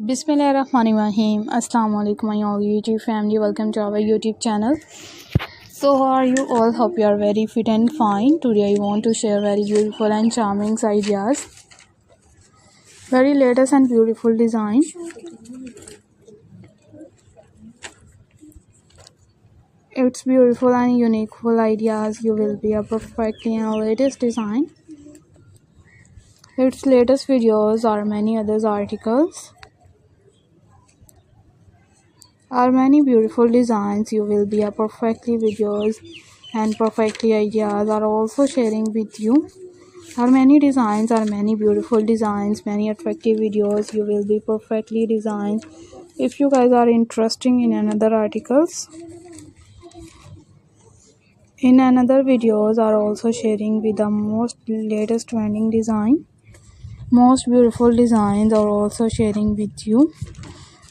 Bismillahirrahmanirrahim. Assalamu alaikum my all YouTube family. Welcome to our YouTube channel. So how are you all? Hope you are very fit and fine. Today I want to share very beautiful and charming ideas. Very latest and beautiful design. It's beautiful and unique ideas. You will be a perfectly and latest design. Its latest videos or many others articles. Are many beautiful designs. You will be a perfectly videos and perfectly ideas are also sharing with you. Are many designs, are many beautiful designs, many attractive videos. You will be perfectly designed. If you guys are interested in another articles, in another videos are also sharing with the most latest trending design. Most beautiful designs are also sharing with you.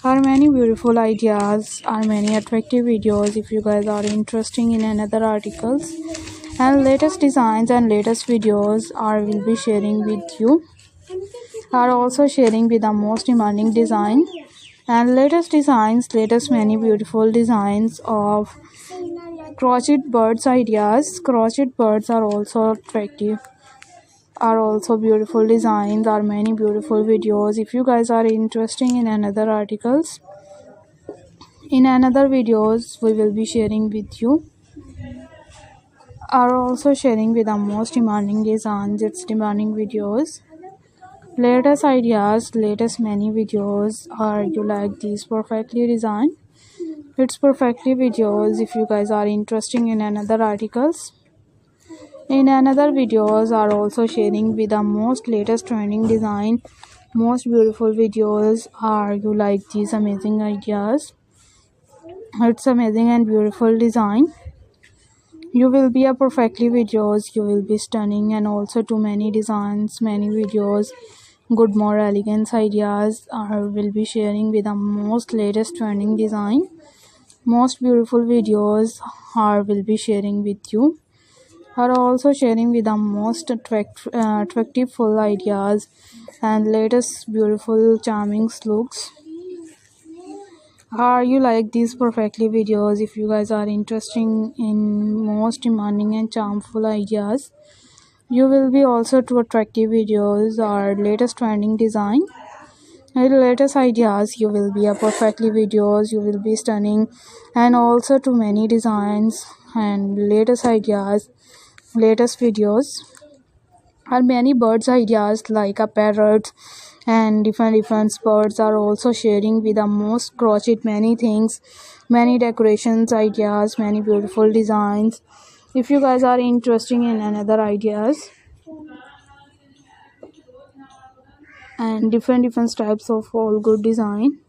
Are many beautiful ideas, are many attractive videos. If you guys are interested in another articles and latest designs and latest videos are will be sharing with you. Are also sharing with the most demanding design and latest designs, latest many beautiful designs of crochet birds ideas. Crochet birds are also attractive, are also beautiful designs, are many beautiful videos. If you guys are interested in another articles, in another videos we will be sharing with you. Are also sharing with the most demanding designs, its demanding videos, latest ideas, latest many videos. Are you like these perfectly designed? It's perfectly videos. If you guys are interested in another articles, in another videos are also sharing with the most latest trending design, most beautiful videos. Are you like these amazing ideas? It's amazing and beautiful design. You will be a perfectly videos. You will be stunning and also too many designs, many videos. Good more elegance ideas are will be sharing with the most latest trending design. Most beautiful videos are will be sharing with you. Are also sharing with the most attractive full ideas and latest beautiful charming looks. Are you like these perfectly videos? If you guys are interested in most demanding and charmful ideas, you will be also to attractive videos or latest trending design and latest ideas. You will be a perfectly videos. You will be stunning and also to many designs and latest ideas, latest videos. Are many birds ideas like a parrot and different birds are also sharing with the most crochet many things, many decorations ideas, many beautiful designs. If you guys are interested in another ideas and different types of all good design,